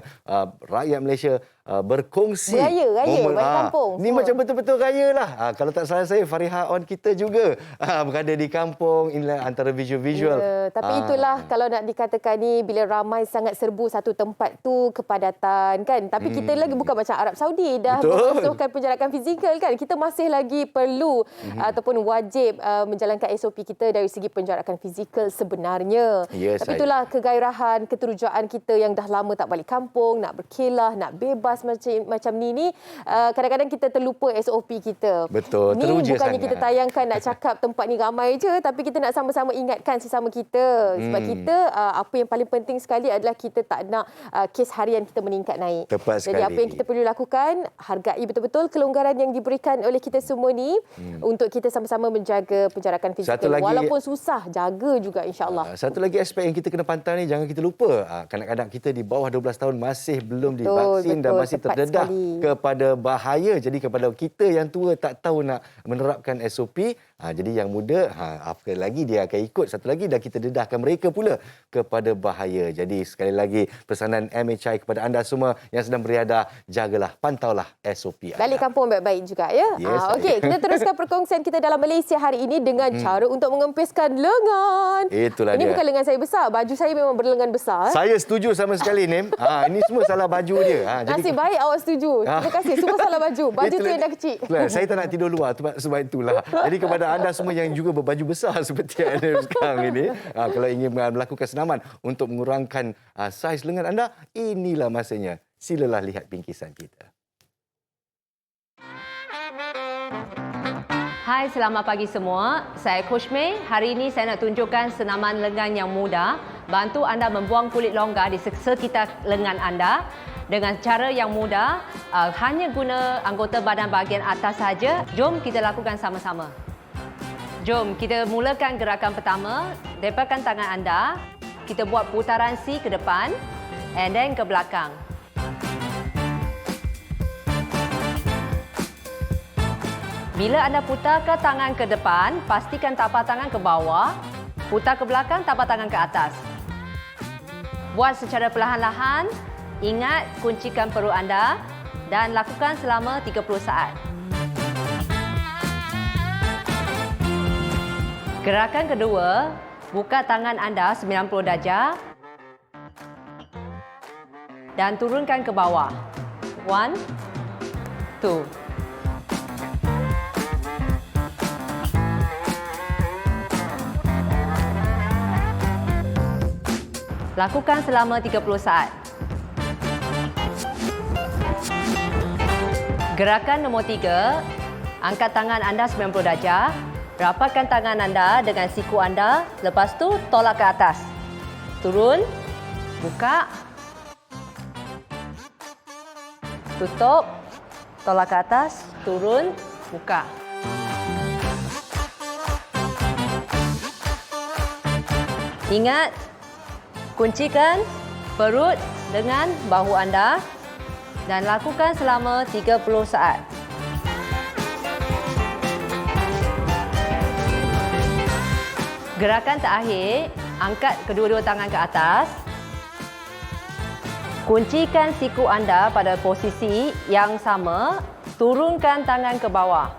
rakyat Malaysia berkongsi. Raya momen, balik kampung. Ni macam betul-betul raya lah. Kalau tak salah saya, Fariha On kita juga berada di kampung. Inilah antara visual-visual. Ya, tapi itulah kalau nak dikatakan ni, bila ramai sangat serbu satu tempat tu, kepadatan kan. Tapi kita lagi bukan macam Arab Saudi dah mengasuhkan penjarakan fizikal kan. Kita masih lagi perlu ataupun wajib menjalankan SOP kita dari segi penjarakan fizikal sebenarnya. Yes, tapi itulah kegairahan, keterujaan kita yang dah lama tak balik kampung, nak berkelah, nak bebas macam ni. Kadang-kadang kita terlupa SOP kita. Betul, ni teruja bukannya sangat. kita tayangkan nak cakap tempat ni ramai je, tapi kita nak sama-sama ingatkan sesama kita. Sebab kita, apa yang paling penting sekali adalah kita tak nak kes harian kita meningkat naik. Tepat sekali. Jadi apa yang kita perlu lakukan, hargai betul-betul kelonggaran yang diberikan oleh kita semua ni untuk kita sama-sama menjaga penjarakan fizikal. Walaupun susah, jaga juga insya-Allah. Satu lagi aspek yang kita kena pantau ni, jangan kita lupa kanak-kanak kita di bawah 12 tahun masih belum divaksin dan masih terdedah kepada bahaya. Jadi kepada kita yang tua tak tahu nak menerapkan SOP, jadi yang muda apa lagi dia akan ikut. Satu lagi dah kita dedahkan mereka pula kepada bahaya. Jadi sekali lagi pesanan MHI kepada anda semua yang sedang beriadah, jagalah, pantaulah SOP anda. Balik kampung baik-baik juga ya. Yes, okey, kita teruskan perkongsian kita dalam Malaysia hari ini dengan cara untuk mengempiskan lengan. Itulah ini dia. bukan lengan saya besar, baju saya memang berlengan besar. Saya setuju sama sekali, Nim. Ini semua salah baju dia. Nasib baik awak setuju. Terima kasih. Semua salah baju. Baju tu yang dah kecil. Saya tak nak tidur luar sebab itulah. Jadi kepada anda semua yang juga berbaju besar seperti anda sekarang ini, kalau ingin melakukan senaman untuk mengurangkan saiz lengan anda, inilah masanya. Silalah lihat bingkisan kita. Hai, selamat pagi semua. Saya Coach May. Hari ini saya nak tunjukkan senaman lengan yang mudah bantu anda membuang kulit longgar di sekitar lengan anda dengan cara yang mudah, hanya guna anggota badan bahagian atas saja. Jom kita lakukan sama-sama. Jom kita mulakan gerakan pertama. Depakkan tangan anda. Kita buat putaran C ke depan and then ke belakang. Bila anda putarkan tangan ke depan, pastikan tapak tangan ke bawah. Putar ke belakang, tapak tangan ke atas. Buat secara perlahan-lahan. Ingat, kuncikan perut anda dan lakukan selama 30 saat. Gerakan kedua, buka tangan anda 90 darjah dan turunkan ke bawah. 1, 2. Lakukan selama 30 saat. Gerakan nombor 3, angkat tangan anda 90 darjah, rapatkan tangan anda dengan siku anda, lepas tu tolak ke atas. Turun, buka, tutup, tolak ke atas, turun, buka. Ingat, kuncikan perut dengan bahu anda dan lakukan selama 30 saat. Gerakan terakhir, angkat kedua-dua tangan ke atas. Kuncikan siku anda pada posisi yang sama, turunkan tangan ke bawah.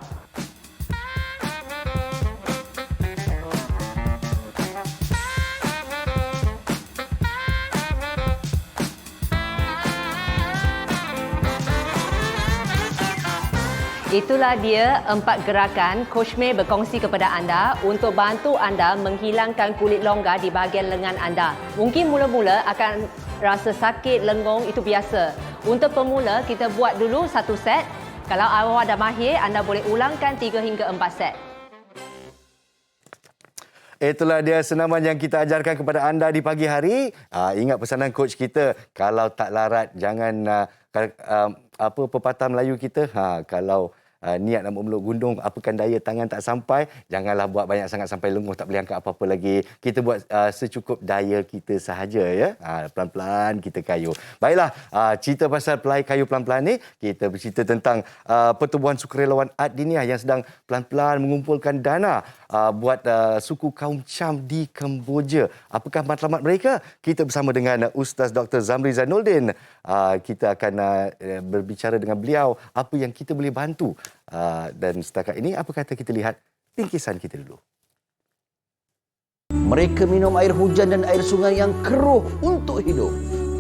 Itulah dia 4 gerakan Coach May berkongsi kepada anda untuk bantu anda menghilangkan kulit longgar di bahagian lengan anda. Mungkin mula-mula akan rasa sakit, lengung, itu biasa. Untuk pemula, kita buat dulu 1 set. Kalau awak dah mahir, anda boleh ulangkan 3 hingga 4 set. Itulah dia senaman yang kita ajarkan kepada anda di pagi hari. Ingat pesanan coach kita, kalau tak larat, jangan apa pepatah Melayu kita, kalau niat nak memeluk gunung, apakan daya tangan tak sampai, janganlah buat banyak sangat sampai lenguh tak boleh angkat apa-apa lagi. Kita buat secukup daya kita sahaja ya. Pelan-pelan kita kayuh. Baiklah, cerita pasal pelai kayu pelan-pelan ni, kita bercerita tentang pertubuhan sukarelawan Ad-Diniyah yang sedang pelan-pelan mengumpulkan dana buat suku kaum Cham di Kemboja. Apakah matlamat mereka? Kita bersama dengan Ustaz Dr. Zamri Zainuddin. Kita akan berbicara dengan beliau apa yang kita boleh bantu. Dan setakat ini, apa kata kita lihat ringkisan kita dulu. Mereka minum air hujan dan air sungai yang keruh untuk hidup.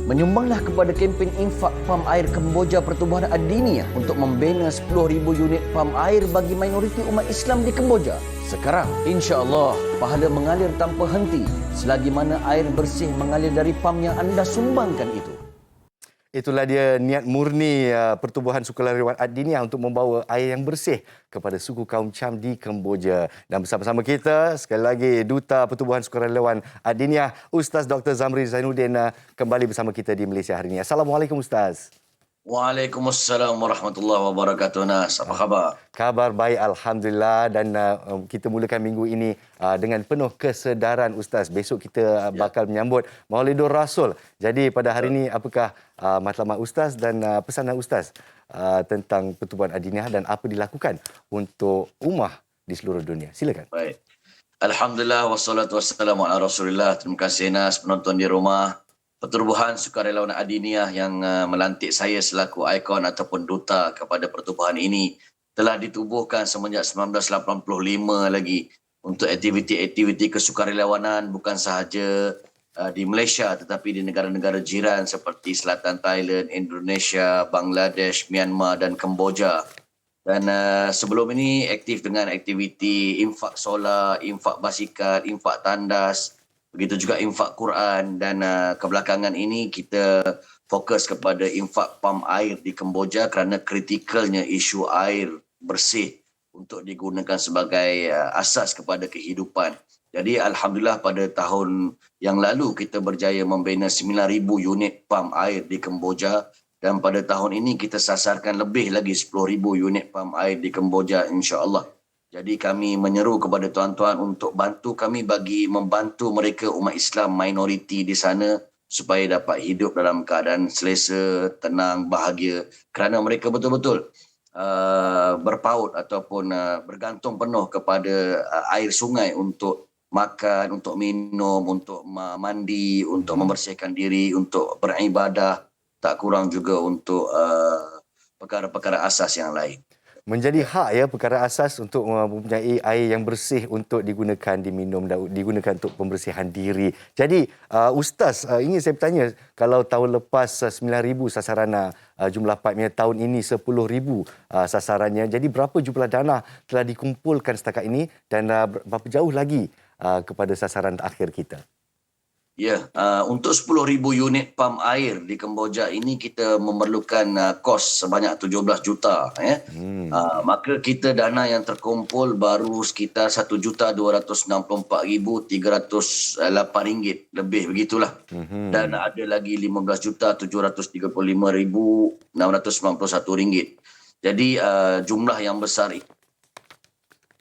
Menyumbanglah kepada kempen infak pam air Kemboja Pertubuhan Ad-Diniyah untuk membina 10,000 unit pam air bagi minoriti umat Islam di Kemboja. Sekarang, insya-Allah, pahala mengalir tanpa henti selagi mana air bersih mengalir dari pam yang anda sumbangkan itu. Itulah dia niat murni Pertubuhan Sukarelawan Ad-Diniyah untuk membawa air yang bersih kepada suku kaum Cham di Kemboja. Dan bersama-sama kita, sekali lagi, Duta Pertubuhan Sukarelawan Ad-Diniyah, Ustaz Dr. Zamri Zainuddin kembali bersama kita di Malaysia hari ini. Assalamualaikum Ustaz. Waalaikumsalam warahmatullahi wabarakatuh. Nas, apa khabar? Khabar baik, Alhamdulillah. Dan kita mulakan minggu ini dengan penuh kesedaran Ustaz. Besok kita bakal menyambut Maulidur Rasul. Jadi pada hari ini, apakah matlamat Ustaz dan pesanan Ustaz tentang Pertubuhan Ad-Diniyah dan apa dilakukan untuk ummah di seluruh dunia? Silakan. Baik. Alhamdulillah, wassalatu wassalamu ala Rasulillah. Terima kasih Nas, penonton di rumah. Pertubuhan Sukarelawan Ad-Diniyah yang melantik saya selaku ikon ataupun duta kepada pertubuhan ini telah ditubuhkan semenjak 1985 lagi untuk aktiviti-aktiviti kesukarelawanan bukan sahaja di Malaysia tetapi di negara-negara jiran seperti Selatan Thailand, Indonesia, Bangladesh, Myanmar dan Kemboja. Dan sebelum ini aktif dengan aktiviti infak solar, infak basikal, infak tandas, begitu juga infak Quran dan kebelakangan ini kita fokus kepada infak pam air di Kemboja kerana kritikalnya isu air bersih untuk digunakan sebagai asas kepada kehidupan. Jadi Alhamdulillah pada tahun yang lalu kita berjaya membina 9,000 unit pam air di Kemboja dan pada tahun ini kita sasarkan lebih lagi 10,000 unit pam air di Kemboja insya-Allah. Jadi kami menyeru kepada tuan-tuan untuk bantu kami bagi membantu mereka umat Islam minoriti di sana supaya dapat hidup dalam keadaan selesa, tenang, bahagia kerana mereka betul-betul berpaut ataupun bergantung penuh kepada air sungai untuk makan, untuk minum, untuk mandi, untuk membersihkan diri, untuk beribadah, tak kurang juga untuk perkara-perkara asas yang lain. Menjadi hak ya perkara asas untuk mempunyai air yang bersih untuk digunakan diminum dan digunakan untuk pembersihan diri. Jadi Ustaz, ingin saya bertanya, kalau tahun lepas 9,000 sasaran jumlah PAIMnya, tahun ini 10,000 sasarannya. Jadi berapa jumlah dana telah dikumpulkan setakat ini dan berapa jauh lagi kepada sasaran akhir kita? Ya, untuk 10,000 unit pam air di Kemboja ini kita memerlukan kos sebanyak 17 juta. Maka kita dana yang terkumpul baru sekitar RM1,264,308 lebih begitulah. Dan ada lagi RM15,735,691. Jadi jumlah yang besar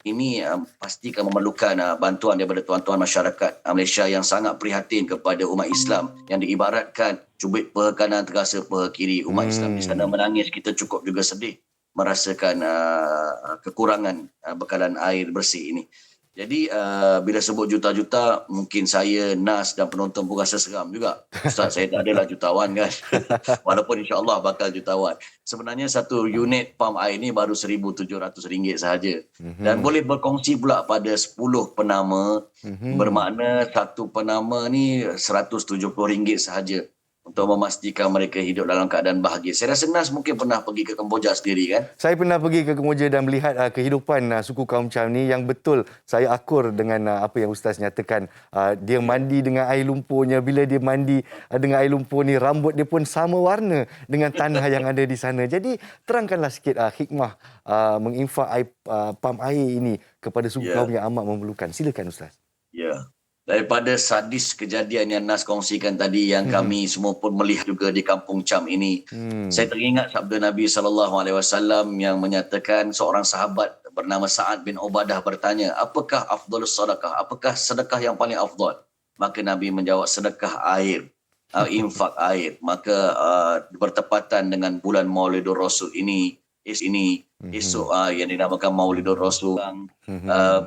ini pastikan memerlukan bantuan daripada tuan-tuan masyarakat Malaysia yang sangat prihatin kepada umat Islam yang diibaratkan cubit peha kanan terasa peha kiri. Umat Islam di sana menangis, kita cukup juga sedih merasakan kekurangan bekalan air bersih ini. Jadi bila sebut juta-juta, mungkin saya, Nas dan penonton pun rasa seram juga. Ustaz, saya tak adalah jutawan kan. Walaupun insya-Allah bakal jutawan. Sebenarnya satu unit pam air ni baru RM1,700 sahaja. Dan boleh berkongsi pula pada 10 penama. Bermakna satu penama ni RM170 sahaja. Untuk memastikan mereka hidup dalam keadaan bahagia. Saya rasa Nas mungkin pernah pergi ke Kemboja sendiri kan? Saya pernah pergi ke Kemboja dan melihat kehidupan suku kaum Cham ni yang betul saya akur dengan apa yang Ustaz nyatakan. Dia mandi dengan air lumpurnya. Bila dia mandi dengan air lumpur ni, rambut dia pun sama warna dengan tanah yang ada di sana. Jadi terangkanlah sikit hikmah menginfak air, pam air ini kepada suku kaum yang amat memerlukan. Silakan Ustaz. Ya. daripada sadis kejadian yang Nas kongsikan tadi yang kami semua pun melihat juga di Kampung Cham ini. Saya teringat sabda Nabi SAW yang menyatakan seorang sahabat bernama Sa'ad bin Ubadah bertanya, apakah afdalus sedekah? Apakah sedekah yang paling afdal? Maka Nabi menjawab, sedekah air, infak air. Maka bertepatan dengan bulan Maulidur Rasul ini esok yang dinamakan Maulidur Rasul,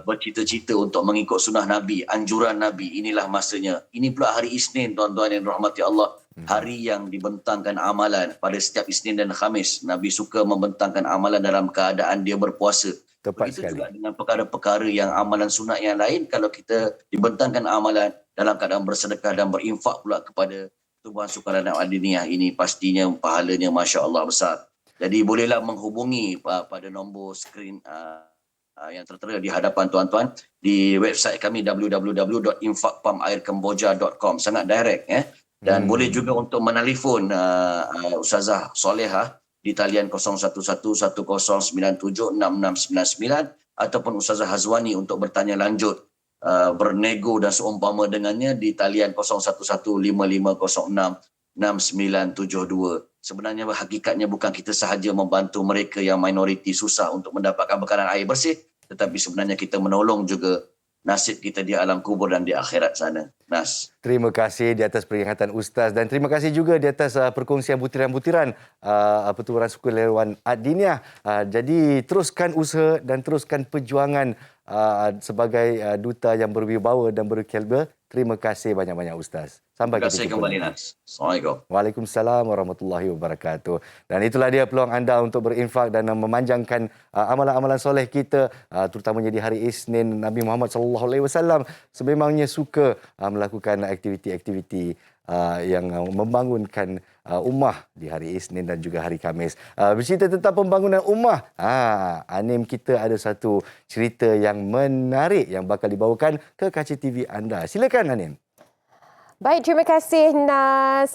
bercita-cita untuk mengikut sunnah Nabi, anjuran Nabi. Inilah masanya. Ini pula hari Isnin, tuan-tuan yang dirahmati Allah. Hari yang dibentangkan amalan pada setiap Isnin dan Khamis. Nabi suka membentangkan amalan dalam keadaan dia berpuasa. Tepat Begitu sekali. juga dengan perkara-perkara yang amalan sunat yang lain. Kalau kita dibentangkan amalan dalam keadaan bersedekah dan berinfak pula kepada Pertubuhan Sukarelawan Adiniyah ini, pastinya pahalanya Masya Allah besar. Jadi bolehlah menghubungi pada nombor skrin yang tertera di hadapan tuan-tuan di website kami www.infakpumairkemboja.com. Sangat direct ya. Dan boleh juga untuk menelefon Ustazah Solehah di talian 011110976699 ataupun Ustazah Hazwani untuk bertanya lanjut, bernego dan seumpama dengannya di talian 0115566972. Sebenarnya hakikatnya bukan kita sahaja membantu mereka yang minoriti susah untuk mendapatkan bekalan air bersih, tetapi sebenarnya kita menolong juga nasib kita di alam kubur dan di akhirat sana. Nas. Terima kasih di atas peringatan Ustaz dan terima kasih juga di atas perkongsian butiran-butiran Pertubuhan Sukarelawan Adiniyah. Jadi teruskan usaha dan teruskan perjuangan sebagai duta yang berwibawa dan berkaliber. Terima kasih banyak-banyak Ustaz. Sampai Terima kasih kembali Nas. Assalamualaikum. Waalaikumsalam warahmatullahi wabarakatuh. Dan itulah dia peluang anda untuk berinfak dan memanjangkan amalan-amalan soleh kita, terutamanya di hari Isnin. Nabi Muhammad SAW sememangnya suka melakukan aktiviti-aktiviti yang membangunkan ummah di hari Isnin dan juga hari Khamis. Bercerita tentang pembangunan ummah, Anim kita ada satu cerita yang menarik yang bakal dibawakan ke kaca TV anda. Silakan Anim. Baik, terima kasih Nas.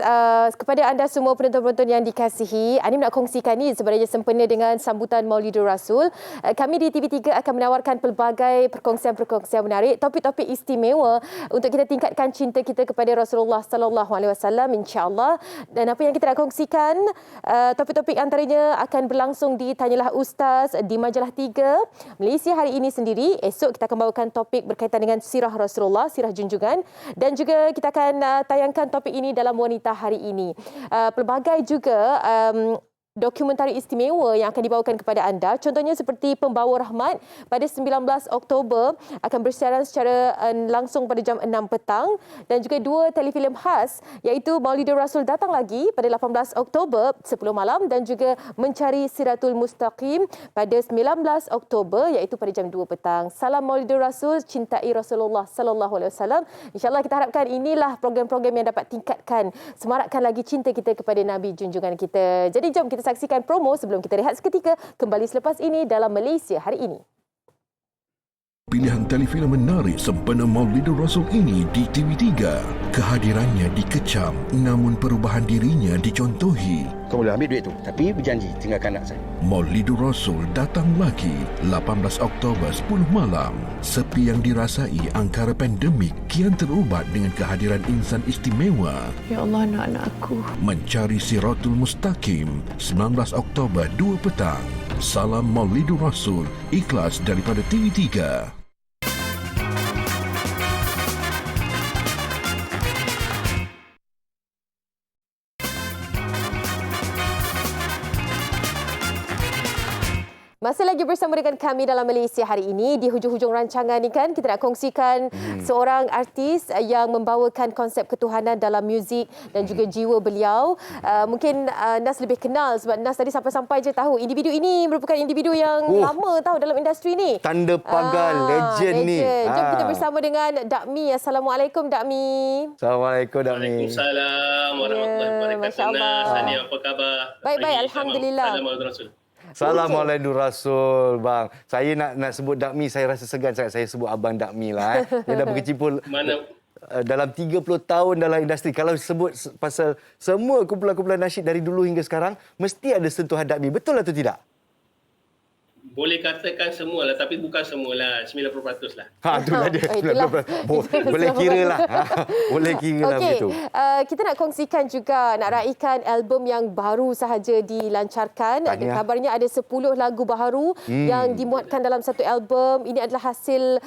Kepada anda semua penonton-penonton yang dikasihi, Anim nak kongsikan ni sebenarnya sempena dengan sambutan Maulidur Rasul. Kami di TV3 akan menawarkan pelbagai perkongsian-perkongsian menarik, topik-topik istimewa untuk kita tingkatkan cinta kita kepada Rasulullah sallallahu alaihi wasallam insya-Allah. Dan apa yang kita nak kongsikan, topik-topik antaranya akan berlangsung di Tanyalah Ustaz di Majalah 3 Malaysia hari ini sendiri. Esok kita akan bawakan topik berkaitan dengan sirah Rasulullah, sirah junjungan, dan juga kita akan tayangkan topik ini dalam Wanita Hari Ini. Pelbagai juga dokumentari istimewa yang akan dibawakan kepada anda. Contohnya seperti Pembawa Rahmat pada 19 Oktober akan bersiaran secara langsung pada jam 6 petang dan juga dua telefilm khas iaitu Maulidur Rasul Datang Lagi pada 18 Oktober 10 malam dan juga Mencari Siratul Mustaqim pada 19 Oktober iaitu pada jam 2 petang. Salam Maulidur Rasul, cintai Rasulullah sallallahu alaihi wasallam. Insya-Allah kita harapkan inilah program-program yang dapat tingkatkan, semarakkan lagi cinta kita kepada Nabi junjungan kita. Jadi jom kita saksikan promo sebelum kita rehat seketika. Kembali selepas ini dalam Malaysia Hari Ini. Pilihan telefilm menarik sempena Maulidur Rasul ini di TV3. Kehadirannya dikecam, namun perubahan dirinya dicontohi. Kau boleh ambil duit tu, tapi berjanji tinggalkan anak saya. Maulidur Rasul Datang Lagi, 18 Oktober 10 malam. Sepi yang dirasai angkara pandemik kian terubat dengan kehadiran insan istimewa. Ya Allah, anak-anak aku. Mencari Siratul Mustaqim, 19 Oktober 2 petang. Salam Maulidur Rasul, ikhlas daripada TV3. Masih lagi bersama dengan kami dalam Malaysia Hari Ini. Di hujung-hujung rancangan ni kan kita nak kongsikan seorang artis yang membawakan konsep ketuhanan dalam muzik dan juga jiwa beliau. Mungkin Nas lebih kenal sebab Nas tadi sampai-sampai je tahu individu ini merupakan individu yang lama tahu dalam industri ni. Tanda pagar legend ni. Jom kita bersama dengan Dakmi. Assalamualaikum Dakmi. Assalamualaikum Dakmi. Waalaikumsalam warahmatullahi wabarakatuh. Masya-Allah. Sani, apa khabar? Baik-baik, alhamdulillah. Salam Maulidur Rasul, bang. Saya nak sebut Dakmi, saya rasa segan sangat saya sebut abang Dakmi lah. Dia dah berkecimpung dalam 30 tahun dalam industri. Kalau sebut pasal semua kumpulan-kumpulan nasyid dari dulu hingga sekarang, mesti ada sentuhan Dakmi. Betul atau tidak? boleh katakan semualah, tapi bukan semualah, 90% lah. Itulah dia. Boleh kira lah. Boleh kira lah begitu. Kita nak kongsikan juga, nak raikan album yang baru sahaja dilancarkan. Kabarnya ada 10 lagu baru yang dimuatkan dalam satu album. Ini adalah hasil,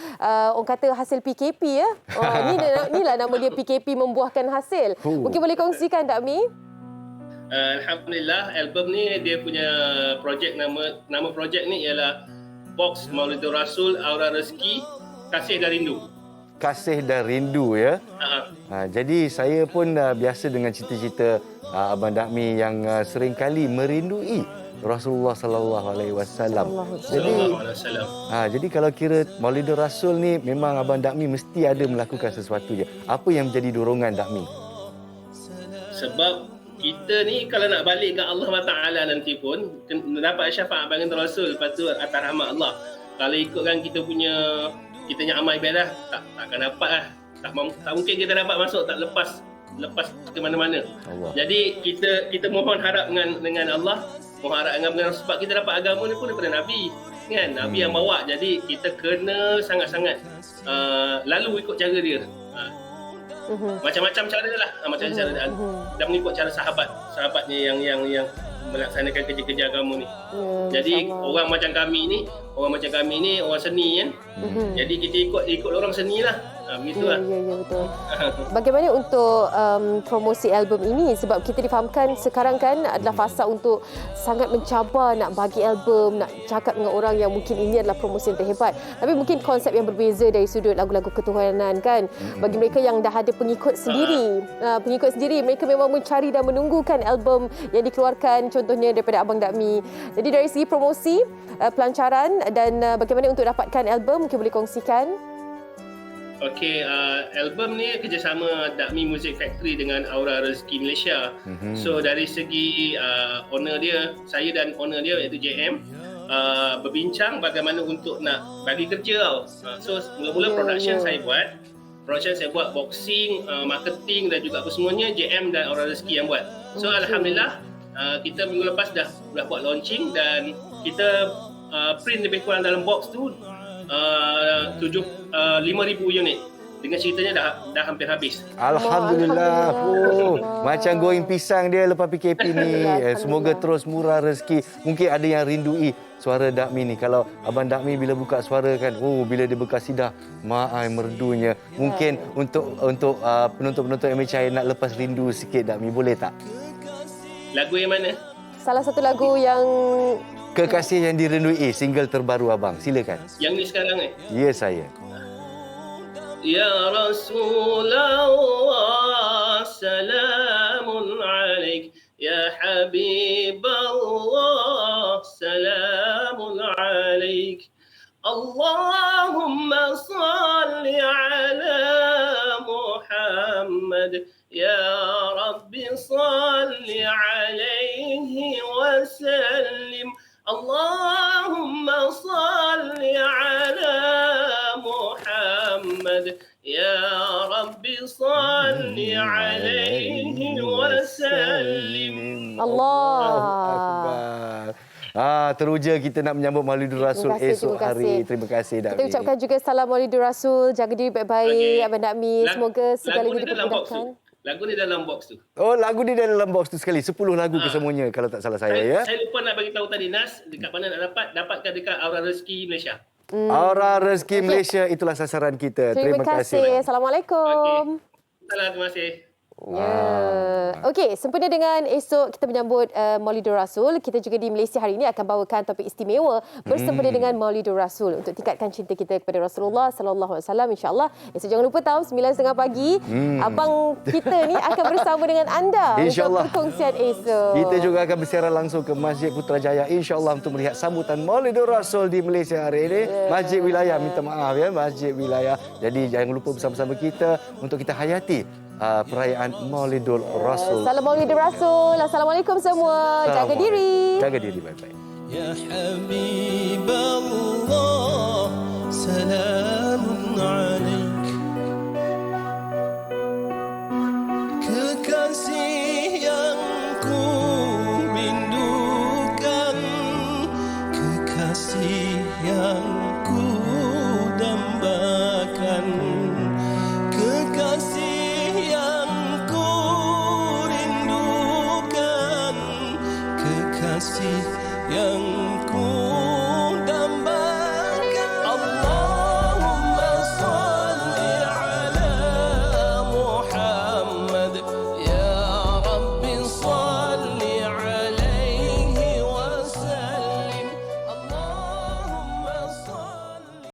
orang kata hasil PKP ya. Inilah nama dia, PKP membuahkan hasil. Mungkin boleh kongsikan Dak Mi? Alhamdulillah, album ni dia punya projek, nama projek ni ialah Box Maulidur Rasul Aura Rezeki Kasih dan Rindu. Kasih dan Rindu ya. Jadi saya pun biasa dengan cerita-cerita Abang Dak Mi yang sering kali merindui Rasulullah sallallahu alaihi wasallam. Jadi kalau kira Maulidur Rasul ni memang Abang Dak Mi mesti ada melakukan sesuatu je. Apa yang menjadi dorongan Dak Mi? Sebab kita ni kalau nak balik ke Allah Taala nanti pun dapat syafaat baginda Rasul, lepas tu atas rahmat Allah. Kalau ikutkan kita punya amal ibadah takkan dapat lah. Tak mungkin kita dapat masuk, tak lepas ke mana-mana. Jadi kita mohon harap dengan Allah, mohon harap dengan sebab kita dapat agama ni pun daripada Nabi kan, Nabi yang bawa. Jadi kita kena sangat-sangat lalu ikut cara dia. Macam-macam cara lah, dan mengikut cara sahabatnya yang melaksanakan kerja-kerja agama ni. Jadi orang macam kami ni orang seni kan. Jadi kita ikut orang seni lah. Begitulah. Ya, betul. Bagaimana untuk promosi album ini? Sebab kita difahamkan sekarang kan adalah fasa untuk sangat mencabar nak bagi album, nak cakap dengan orang yang mungkin ini adalah promosi yang terhebat. Tapi mungkin konsep yang berbeza dari sudut lagu-lagu ketuhanan kan. Bagi mereka yang dah ada pengikut sendiri, mereka memang mencari dan menunggukan album yang dikeluarkan, contohnya daripada Abang Dak Mi. Jadi dari segi promosi, pelancaran dan bagaimana untuk dapatkan album, mungkin boleh kongsikan? Okey, album ni kerjasama Dak Mi Music Factory dengan Aura Rezeki Malaysia. So dari segi owner dia, saya dan owner dia iaitu JM, berbincang bagaimana untuk nak bagi kerja tau. So mula-mula production saya buat boxing, marketing dan juga apa semuanya JM dan Aura Rezeki yang buat. So alhamdulillah kita minggu lepas dah buat launching dan kita print lebih kurang dalam box tu 5,000 unit. Dengan ceritanya dah hampir habis. Alhamdulillah. Macam goreng pisang dia lepas PKP ni. Semoga terus murah rezeki. Mungkin ada yang rindui suara Dak Mi ni. Kalau Abang Dak Mi bila buka suara kan, bila dia berkasidah, merdunya. Mungkin untuk penonton-penonton MHI nak lepas rindu sikit Dak Mi, boleh tak? Lagu yang mana? Salah satu lagu yang Kekasih yang dirindui, single terbaru abang. Silakan. Yang ni sekarang Ya, saya. Ya Rasulullah, salamun alaik. Ya Habiballah, salamun alaik. Allahumma salli ala Muhammad. Ya Rabbi salli alaihi wa sallim. Allahumma salli ala Muhammad. Ya Rabbi salli alaihi wa sallim. Allah. Teruja kita nak menyambut Maulidur Rasul esok hari. Terima kasih Dak Mi. Kita ucapkan juga salam Maulidur Rasul. Jaga diri baik-baik Abang Dak Mi. Semoga segala-galanya dipermudahkan. Lagu ni dalam box tu. Lagu ni dalam box tu sekali. 10 lagu kesemuanya kalau tak salah saya ya. Saya lupa nak bagi tahu tadi Nas, dekat mana nak dapatkan dekat Aura Rezeki Malaysia. Aura Rezeki Malaysia, itulah sasaran kita. Terima kasih. Assalamualaikum. Terima kasih. Okey, sempena dengan esok kita menyambut Maulidur Rasul, kita juga di Malaysia hari ini akan bawakan topik istimewa bersempena dengan Maulidur Rasul untuk tingkatkan cinta kita kepada Rasulullah sallallahu alaihi wasallam. Insya-Allah esok jangan lupa tahu 9.30 pagi abang kita ni akan bersama dengan anda untuk perkongsian esok. Kita juga akan bersiaran langsung ke Masjid Putrajaya insya-Allah untuk melihat sambutan Maulidur Rasul di Malaysia hari ini. Masjid Wilayah, minta maaf ya, Masjid Wilayah. Jadi jangan lupa bersama-sama kita untuk kita hayati perayaan Maulidur Rasul. Salam Maulidur Rasul. Assalamualaikum semua. Jaga diri. Jaga diri baik-baik. Ya Habiballah, salamun alaik. Kekasih yang ku rindukan, kekasih kasih yang ku